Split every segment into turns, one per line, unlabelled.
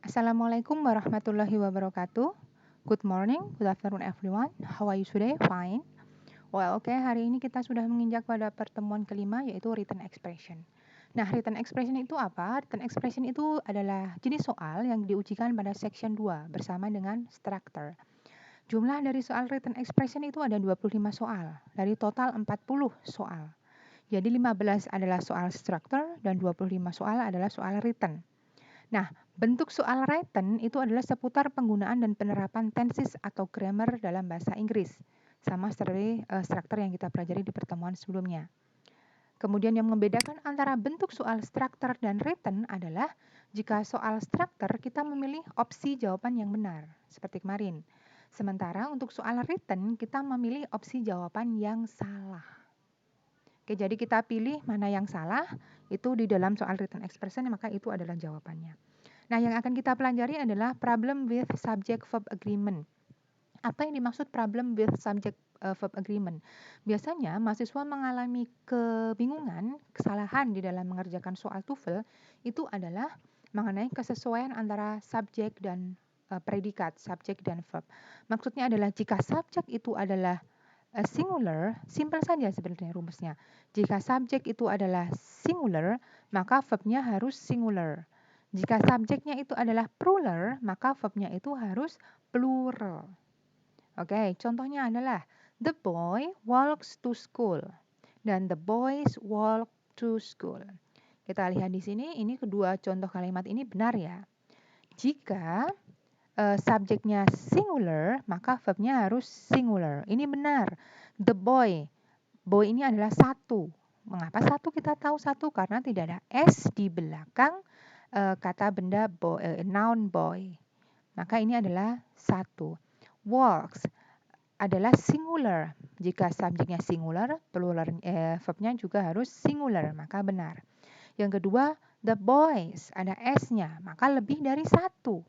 Assalamualaikum warahmatullahi wabarakatuh. Good morning, good afternoon everyone. How are you today? Fine. Well, oke, hari ini kita sudah menginjak pada pertemuan kelima yaitu written expression. Nah, written expression itu apa? Written expression itu adalah jenis soal yang diujikan pada section 2 bersama dengan structure. Jumlah dari soal written expression itu ada 25 soal dari total 40 soal. Jadi 15 adalah soal structure dan 25 soal adalah soal written. Nah, bentuk soal written itu adalah seputar penggunaan dan penerapan tenses atau grammar dalam bahasa Inggris. Sama seperti struktur yang kita pelajari di pertemuan sebelumnya. Kemudian yang membedakan antara bentuk soal struktur dan written adalah jika soal struktur kita memilih opsi jawaban yang benar, seperti kemarin. Sementara untuk soal written kita memilih opsi jawaban yang salah. Oke, jadi kita pilih mana yang salah, itu di dalam soal written expression, maka itu adalah jawabannya. Nah, yang akan kita pelajari adalah problem with subject verb agreement. Apa yang dimaksud problem with subject verb agreement? Biasanya mahasiswa mengalami kebingungan, kesalahan di dalam mengerjakan soal TOEFL itu adalah mengenai kesesuaian antara subjek dan predikat, subjek dan verb. Maksudnya adalah jika subjek itu adalah singular, simple saja sebenarnya rumusnya. Jika subjek itu adalah singular, maka verbnya harus singular. Jika subjeknya itu adalah plural, maka verbnya itu harus plural. Oke, contohnya adalah the boy walks to school dan the boys walk to school. Kita lihat di sini, ini kedua contoh kalimat ini benar ya. Jika subjeknya singular, maka verbnya harus singular. Ini benar. The boy, boy ini adalah satu. Mengapa satu? Kita tahu satu karena tidak ada s di belakang kata benda noun boy. Maka ini adalah satu. Walks adalah singular. Jika subjeknya singular, plural verbnya juga harus singular, maka benar. Yang kedua, the boys ada s-nya, maka lebih dari satu.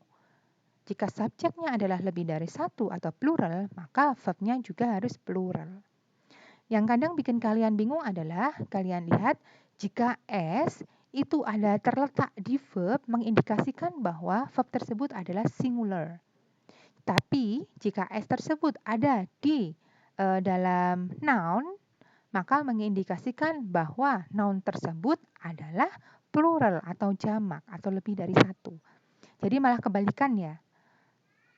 Jika subjeknya adalah lebih dari satu atau plural, maka verbnya juga harus plural. Yang kadang bikin kalian bingung adalah kalian lihat jika s itu ada terletak di verb mengindikasikan bahwa verb tersebut adalah singular. Tapi jika s tersebut ada di dalam noun, maka mengindikasikan bahwa noun tersebut adalah plural atau jamak atau lebih dari satu. Jadi malah kebalikan ya.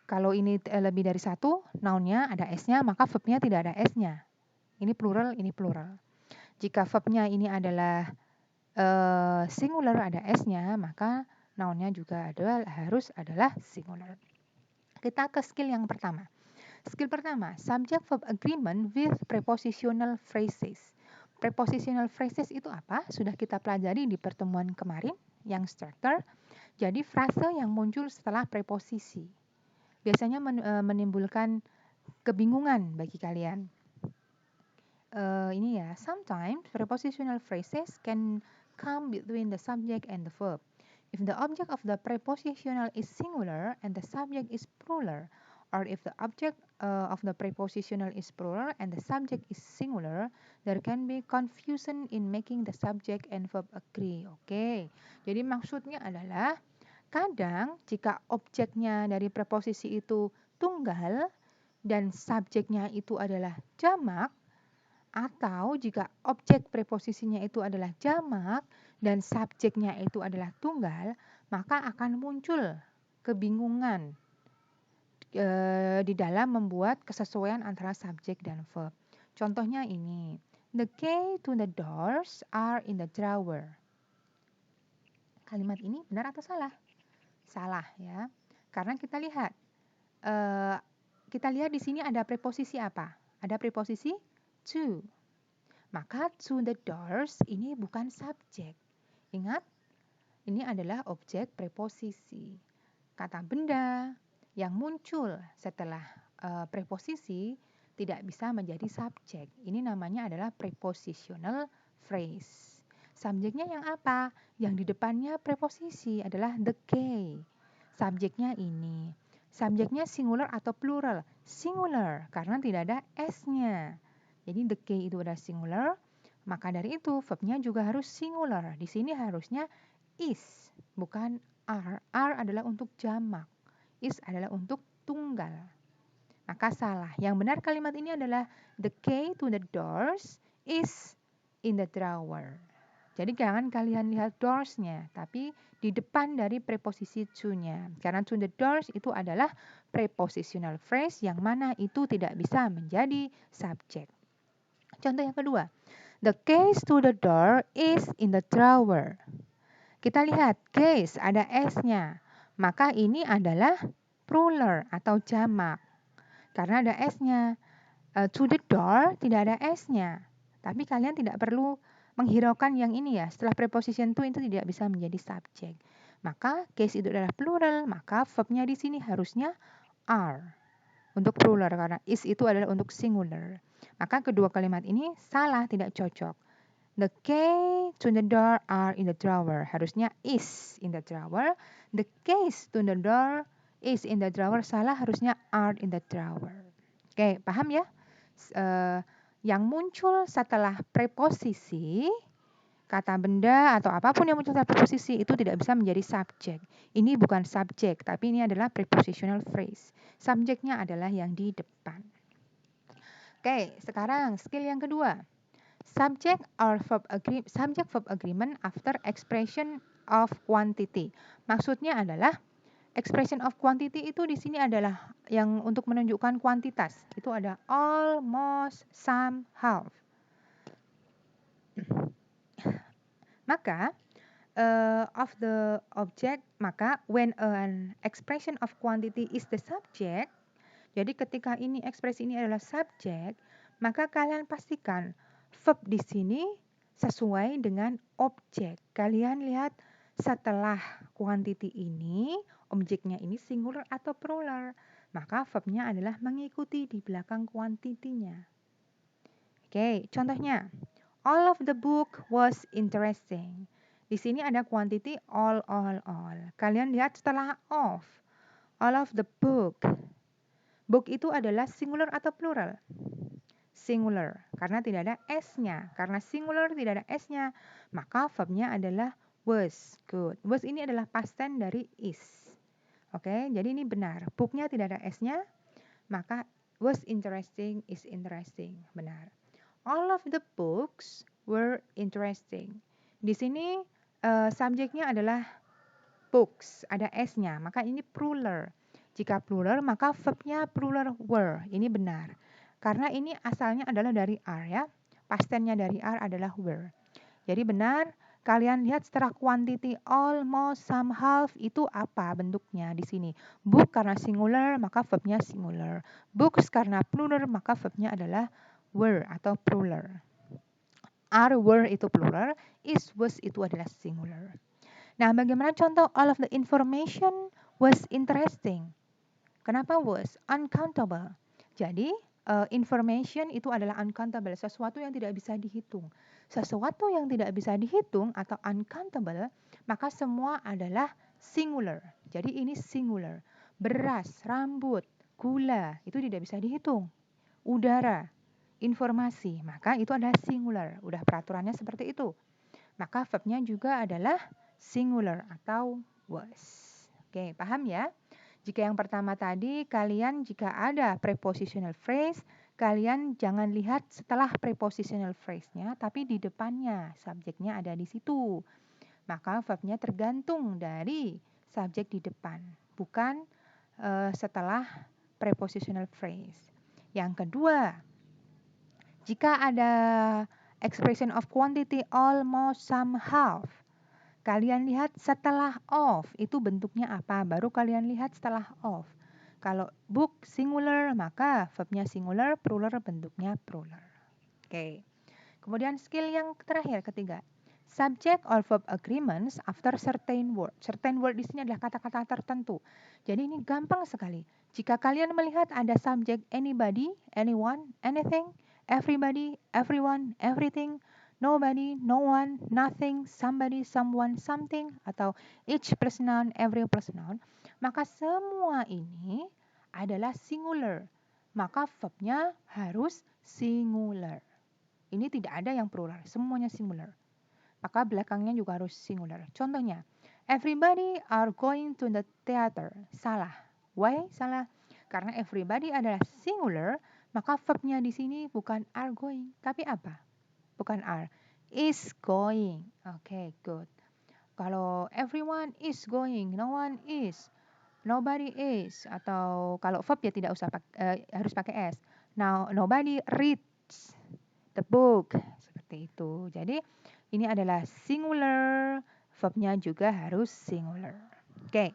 Kalau ini lebih dari satu, nounnya ada s-nya, maka verbnya tidak ada s-nya. Ini plural, ini plural. Jika verbnya ini adalah singular ada s-nya, maka nounnya juga harus adalah singular. Kita ke skill yang pertama. Skill pertama, subject verb agreement with prepositional phrases. Prepositional phrases itu apa? Sudah kita pelajari di pertemuan kemarin yang structure. Jadi frase yang muncul setelah preposisi. Biasanya menimbulkan kebingungan bagi kalian. Ini ya, sometimes prepositional phrases can come between the subject and the verb. If the object of the prepositional is singular and the subject is plural, or if the object of the prepositional is plural and the subject is singular, there can be confusion in making the subject and verb agree. Oke, jadi maksudnya adalah kadang jika objeknya dari preposisi itu tunggal dan subjeknya itu adalah jamak, atau jika objek preposisinya itu adalah jamak dan subjeknya itu adalah tunggal, maka akan muncul kebingungan di dalam membuat kesesuaian antara subjek dan verb. Contohnya ini, the key to the doors are in the drawer. Kalimat ini benar atau salah? Salah ya, karena kita lihat di sini ada preposisi apa? Ada preposisi to. Maka to the doors ini bukan subjek. Ingat, ini adalah objek preposisi. Kata benda yang muncul setelah preposisi tidak bisa menjadi subjek. Ini namanya adalah prepositional phrase. Subjeknya yang apa? Yang di depannya preposisi adalah the key. Subjeknya ini. Subjeknya singular atau plural? Singular, karena tidak ada s-nya. Jadi the key itu adalah singular, maka dari itu verbnya juga harus singular. Di sini harusnya is, bukan are adalah untuk jamak, is adalah untuk tunggal. Maka salah. Yang benar kalimat ini adalah the key to the doors is in the drawer. Jadi jangan kalian lihat doors-nya, tapi di depan dari preposisi to-nya. Karena to the doors itu adalah prepositional phrase yang mana itu tidak bisa menjadi subjek. Contoh yang kedua, the keys to the door is in the drawer. Kita lihat, keys ada S-nya, maka ini adalah plural atau jamak. Karena ada S-nya. To the door tidak ada S-nya. Tapi kalian tidak perlu menghiraukan yang ini ya. Setelah preposition to itu tidak bisa menjadi subjek. Maka case itu adalah plural, maka verbnya di sini harusnya are. Untuk plural karena is itu adalah untuk singular. Maka kedua kalimat ini salah, tidak cocok. The key to the door are in the drawer. Harusnya is in the drawer. The keys to the door is in the drawer. Salah, harusnya are in the drawer. Oke, paham ya? Yang muncul setelah preposisi, kata benda atau apapun yang muncul setelah preposisi itu tidak bisa menjadi subjek. Ini bukan subjek, tapi ini adalah prepositional phrase. Subjeknya adalah yang di depan. Oke, sekarang skill yang kedua. Subject verb agreement after expression of quantity. Maksudnya adalah expression of quantity itu di sini adalah yang untuk menunjukkan kuantitas. Itu ada all, most, some, half. Maka of the object, maka when an expression of quantity is the subject, jadi ketika ini ekspresi ini adalah subjek, maka kalian pastikan verb di sini sesuai dengan objek. Kalian lihat setelah quantity ini, objeknya ini singular atau plural. Maka verbnya adalah mengikuti di belakang quantity-nya. Oke, contohnya. All of the book was interesting. Di sini ada quantity all. Kalian lihat setelah of. All of the book. Book itu adalah singular atau plural? Singular, karena tidak ada S-nya. Karena singular tidak ada S-nya, maka verbnya adalah was. Good. Was ini adalah past tense dari is. Oke, jadi ini benar. Booknya tidak ada S-nya, maka was interesting is interesting. Benar. All of the books were interesting. Di sini subjeknya adalah books, ada S-nya, maka ini plural. Jika plural, maka verbnya plural were. Ini benar. Karena ini asalnya adalah dari are ya. Past tense-nya dari are adalah were. Jadi benar, kalian lihat setelah quantity all, most, some, half itu apa bentuknya di sini. Book karena singular, maka verbnya singular. Books karena plural, maka verbnya adalah were atau plural. Are, were itu plural, is, was itu adalah singular. Nah, bagaimana contoh all of the information was interesting? Kenapa was? Uncountable. Jadi, information itu adalah uncountable, sesuatu yang tidak bisa dihitung. Sesuatu yang tidak bisa dihitung atau uncountable, maka semua adalah singular. Jadi ini singular. Beras, rambut, gula, itu tidak bisa dihitung. Udara, informasi, maka itu adalah singular. Udah peraturannya seperti itu. Maka verbnya juga adalah singular atau was. Oke, paham ya? Jika yang pertama tadi, kalian jika ada prepositional phrase, kalian jangan lihat setelah prepositional phrase-nya, tapi di depannya, subjeknya ada di situ. Maka verbnya tergantung dari subjek di depan, bukan setelah prepositional phrase. Yang kedua, jika ada expression of quantity almost, some, half, kalian lihat setelah of, itu bentuknya apa? Baru kalian lihat setelah of. Kalau book singular, maka verbnya singular, plural bentuknya plural. Oke. Kemudian skill yang terakhir, ketiga. Subject or verb agreements after certain word. Certain word di sini adalah kata-kata tertentu. Jadi ini gampang sekali. Jika kalian melihat ada subjek anybody, anyone, anything, everybody, everyone, everything, nobody, no one, nothing, somebody, someone, something, atau each plus noun, every plus noun, maka semua ini adalah singular. Maka verbnya harus singular. Ini tidak ada yang plural, semuanya singular. Maka belakangnya juga harus singular. Contohnya, Everybody are going to the theater. Salah. Why salah? Karena everybody adalah singular, maka verbnya di sini bukan are going, tapi apa? Bukan are. Is going. Oke, good. Kalau everyone is going, no one is, nobody is, atau kalau verb ya tidak usah harus pakai s. Now, nobody reads the book. Seperti itu. Jadi, ini adalah singular, verbnya juga harus singular. Oke,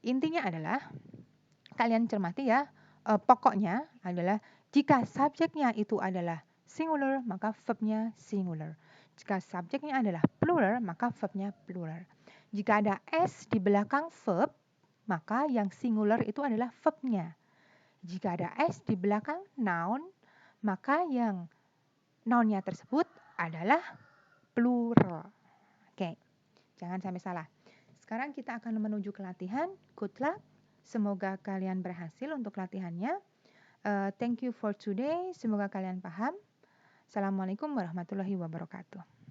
intinya adalah kalian cermati ya, pokoknya adalah jika subjeknya itu adalah singular, maka verbnya singular. Jika subjeknya adalah plural, maka verbnya plural. Jika ada s di belakang verb, maka yang singular itu adalah verbnya. Jika ada s di belakang noun, maka yang nounnya tersebut adalah plural. Oke, jangan sampai salah. Sekarang kita akan menuju ke latihan. Good luck. Semoga kalian berhasil untuk latihannya. Thank you for today. Semoga kalian paham. Assalamualaikum warahmatullahi wabarakatuh.